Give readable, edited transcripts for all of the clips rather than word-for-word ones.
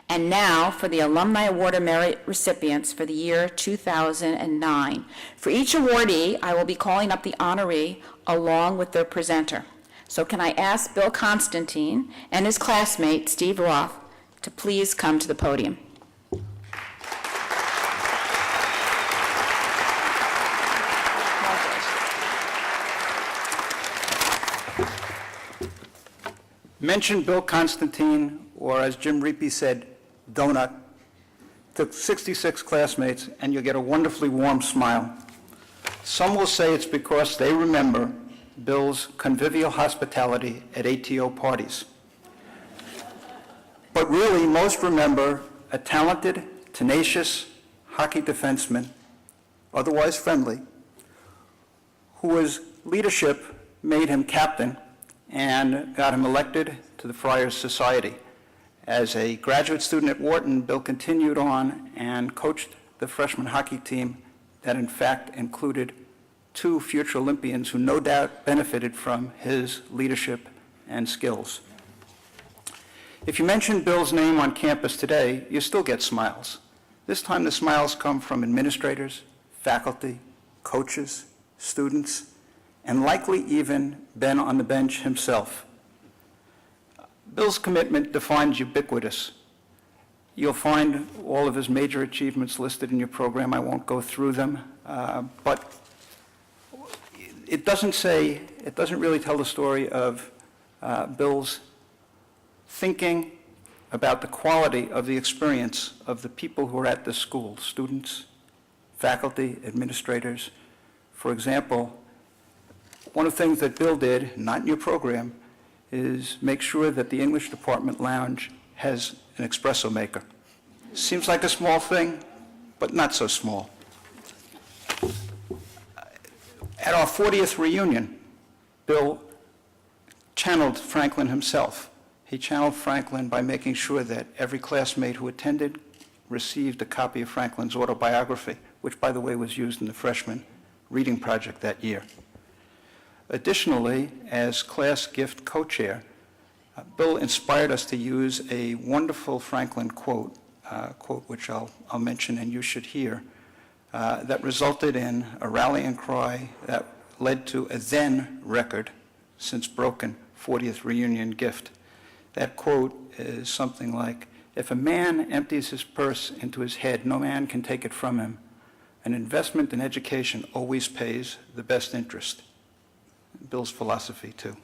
And now for the Alumni Award of Merit recipients for the year 2009. For each awardee, I will be calling up the honoree along with their presenter. So can I ask Bill Constantine and his classmate, Steve Roth, to please come to the podium. Mention Bill Constantine, or as Jim Reapy said, Donut, to 66 classmates, and you'll get a wonderfully warm smile. Some will say it's because they remember Bill's convivial hospitality at ATO parties. But really, most remember a talented, tenacious hockey defenseman, otherwise friendly, whose leadership made him captain and got him elected to the Friars Society. As a graduate student at Wharton, Bill continued on and coached the freshman hockey team that in fact included 2 future Olympians who no doubt benefited from his leadership and skills. If you mention Bill's name on campus today, you still get smiles. This time the smiles come from administrators, faculty, coaches, students, and likely even Ben on the bench himself. Bill's commitment defines ubiquitous. You'll find all of his major achievements listed in your program. I won't go through them, but it doesn't really tell the story of Bill's thinking about the quality of the experience of the people who are at this school, students, faculty, administrators. For example, one of the things that Bill did, not in your program, is make sure that the English department lounge has an espresso maker. Seems like a small thing, but not so small. At our 40th reunion, Bill channeled Franklin himself. He channeled Franklin by making sure that every classmate who attended received a copy of Franklin's autobiography, which, by the way, was used in the freshman reading project that year. Additionally, as class gift co-chair, Bill inspired us to use a wonderful Franklin quote which I'll mention and you should hear, that resulted in a rallying cry that led to a then record, since broken, 40th reunion gift. That quote is something like, "If a man empties his purse into his head, no man can take it from him. An investment in education always pays the best interest." Bill's philosophy, too.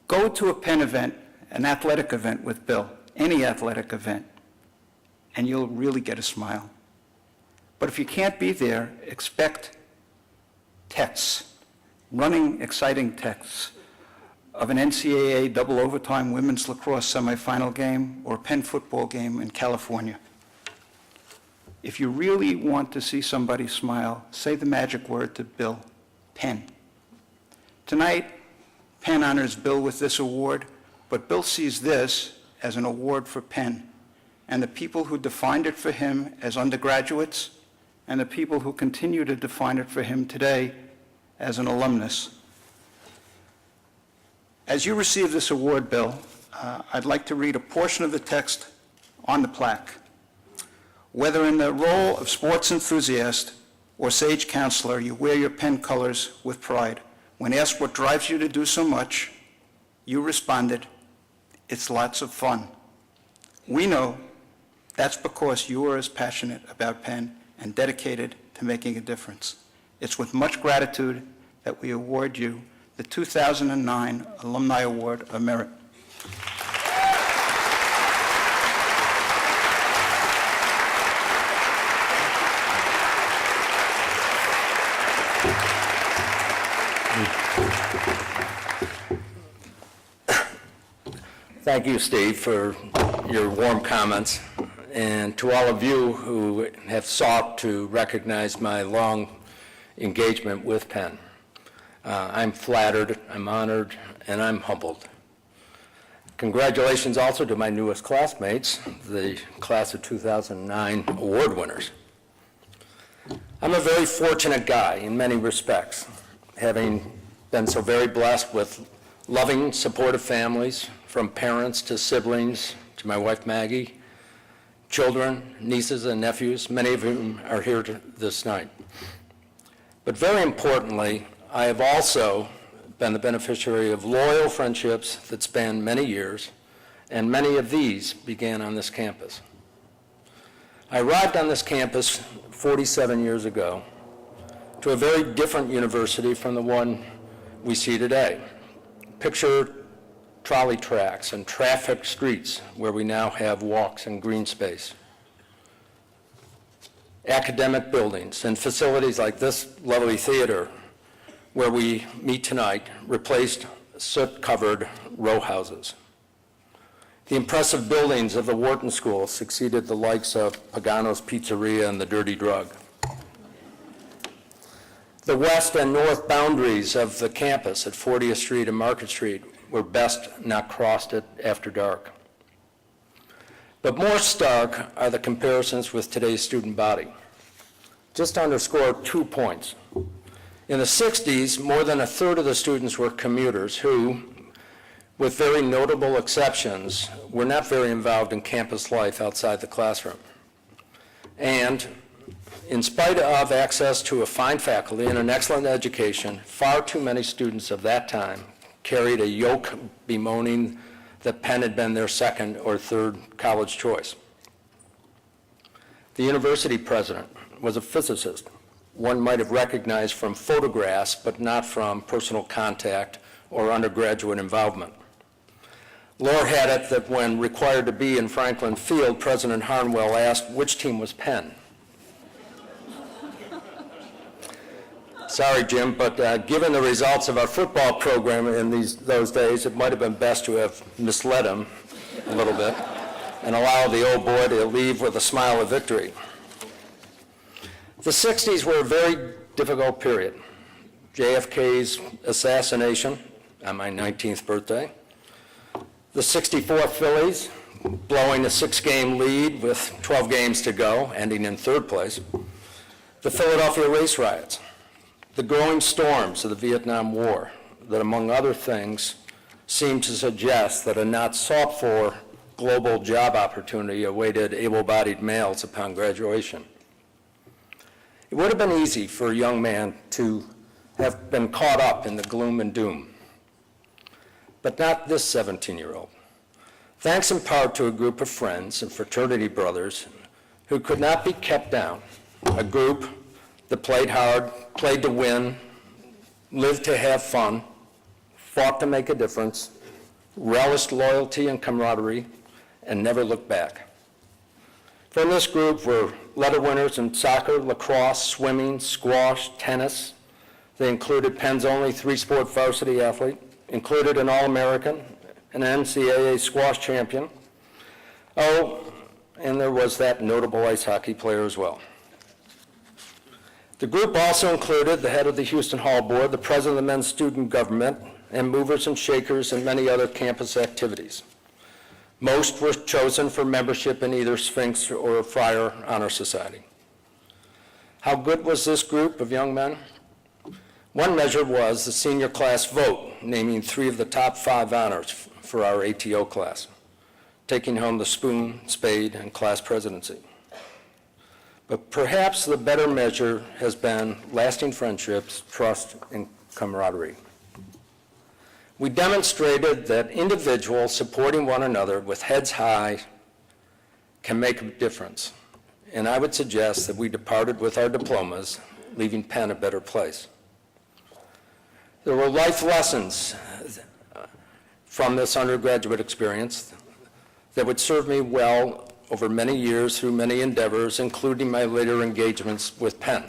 Go to a Penn event, an athletic event with Bill, any athletic event, and you'll really get a smile. But if you can't be there, expect texts, running, exciting texts of an NCAA double overtime women's lacrosse semifinal game or Penn football game in California. If you really want to see somebody smile, say the magic word to Bill, Penn. Tonight, Penn honors Bill with this award, but Bill sees this as an award for Penn and the people who defined it for him as undergraduates and the people who continue to define it for him today as an alumnus. As you receive this award, Bill, I'd like to read a portion of the text on the plaque. Whether in the role of sports enthusiast or sage counselor, you wear your Penn colors with pride. When asked what drives you to do so much, you responded, "It's lots of fun." We know that's because you are as passionate about Penn and dedicated to making a difference. It's with much gratitude that we award you the 2009 Alumni Award of Merit. Thank you, Steve, for your warm comments, and to all of you who have sought to recognize my long engagement with Penn. I'm flattered, I'm honored, and I'm humbled. Congratulations also to my newest classmates, the class of 2009 award winners. I'm a very fortunate guy in many respects, having been so very blessed with loving, supportive families, from parents to siblings to my wife Maggie, children, nieces and nephews, many of whom are here this night. But very importantly, I have also been the beneficiary of loyal friendships that span many years, and many of these began on this campus. I arrived on this campus 47 years ago to a very different university from the one we see today. Picture trolley tracks and traffic streets where we now have walks and green space. Academic buildings and facilities like this lovely theater where we meet tonight replaced soot-covered row houses. The impressive buildings of the Wharton School succeeded the likes of Pagano's Pizzeria and the Dirty Drug. The west and north boundaries of the campus at 40th Street and Market Street were best not crossed after dark. But more stark are the comparisons with today's student body. Just to underscore 2 points. In the 60s, more than a third of the students were commuters who, with very notable exceptions, were not very involved in campus life outside the classroom. And in spite of access to a fine faculty and an excellent education, far too many students of that time carried a yoke bemoaning that Penn had been their second or third college choice. The university president was a physicist, one might have recognized from photographs, but not from personal contact or undergraduate involvement. Lore had it that when required to be in Franklin Field, President Harnwell asked which team was Penn. Sorry, Jim, but given the results of our football program in those days, it might have been best to have misled him a little bit and allow the old boy to leave with a smile of victory. The 60s were a very difficult period. JFK's assassination on my 19th birthday, the '64 Phillies blowing a 6-game lead with 12 games to go, ending in third place, the Philadelphia race riots, the growing storms of the Vietnam War that, among other things, seemed to suggest that a not sought-for global job opportunity awaited able-bodied males upon graduation. It would have been easy for a young man to have been caught up in the gloom and doom, but not this 17-year-old. Thanks in part to a group of friends and fraternity brothers who could not be kept down, a group that played hard, played to win, lived to have fun, fought to make a difference, relished loyalty and camaraderie, and never looked back. From this group were letter winners in soccer, lacrosse, swimming, squash, tennis. They included Penn's only 3-sport varsity athlete, included an All-American, an NCAA squash champion. Oh, and there was that notable ice hockey player as well. The group also included the head of the Houston Hall Board, the president of the men's student government, and movers and shakers in many other campus activities. Most were chosen for membership in either Sphinx or Friar Honor Society. How good was this group of young men? One measure was the senior class vote, naming 3 of the top 5 honors for our ATO class, taking home the spoon, spade, and class presidency. But perhaps the better measure has been lasting friendships, trust, and camaraderie. We demonstrated that individuals supporting one another with heads high can make a difference. And I would suggest that we departed with our diplomas, leaving Penn a better place. There were life lessons from this undergraduate experience that would serve me well over many years through many endeavors, including my later engagements with Penn.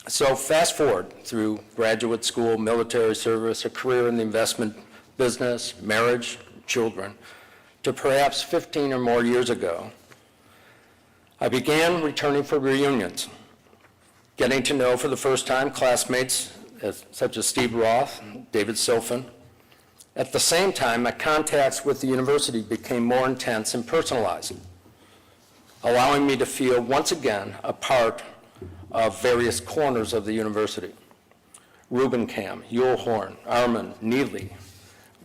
So fast forward through graduate school, military service, a career in the investment business, marriage, children, to perhaps 15 or more years ago, I began returning for reunions, getting to know for the first time classmates such as Steve Roth, David Silfen. At the same time, my contacts with the university became more intense and personalized, allowing me to feel once again a part of various corners of the university. Rubenkamp, Yulhorn, Armand, Neely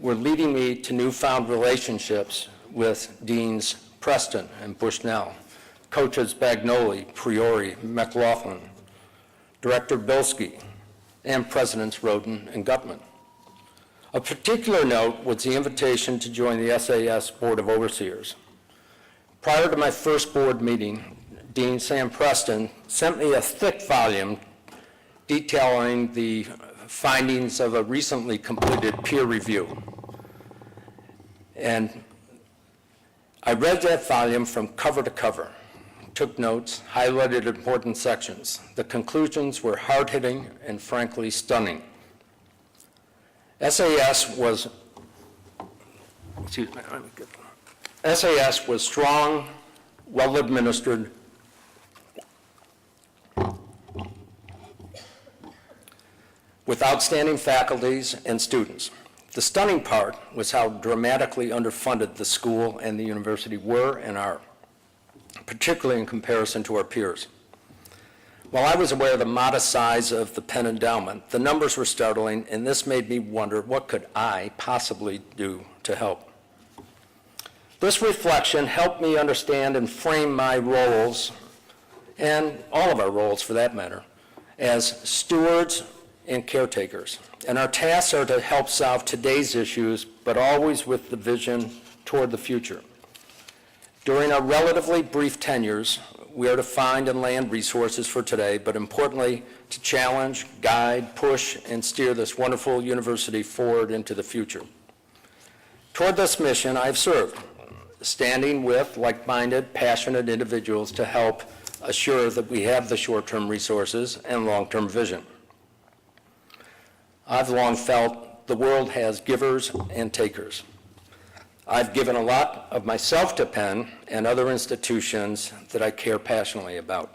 were leading me to newfound relationships with Deans Preston and Bushnell, coaches Bagnoli, Priori, McLaughlin, Director Bilski, and Presidents Roden and Gutman. A particular note was the invitation to join the SAS Board of Overseers. Prior to my first board meeting, Dean Sam Preston sent me a thick volume detailing the findings of a recently completed peer review. And I read that volume from cover to cover, took notes, highlighted important sections. The conclusions were hard-hitting and frankly stunning. SAS was strong, well-administered, with outstanding faculties and students. The stunning part was how dramatically underfunded the school and the university were and are, particularly in comparison to our peers. While I was aware of the modest size of the Penn endowment, the numbers were startling, and this made me wonder, what could I possibly do to help? This reflection helped me understand and frame my roles, and all of our roles for that matter, as stewards and caretakers. And our tasks are to help solve today's issues, but always with the vision toward the future. During our relatively brief tenures, we are to find and land resources for today, but importantly, to challenge, guide, push, and steer this wonderful university forward into the future. Toward this mission, I have served, standing with like-minded, passionate individuals to help assure that we have the short-term resources and long-term vision. I've long felt the world has givers and takers. I've given a lot of myself to Penn and other institutions that I care passionately about,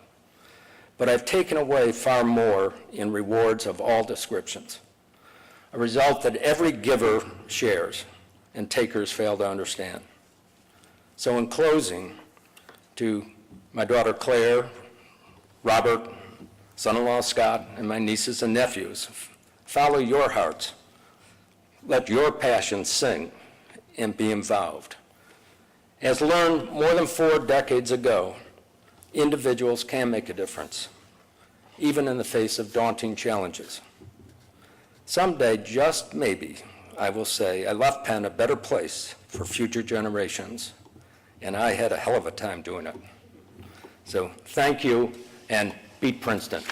but I've taken away far more in rewards of all descriptions, a result that every giver shares and takers fail to understand. So in closing, to my daughter Claire, Robert, son-in-law Scott, and my nieces and nephews, follow your hearts. Let your passion sing and be involved. As learned more than 4 decades ago, individuals can make a difference, even in the face of daunting challenges. Someday, just maybe, I will say, I left Penn a better place for future generations, and I had a hell of a time doing it. So thank you, and beat Princeton.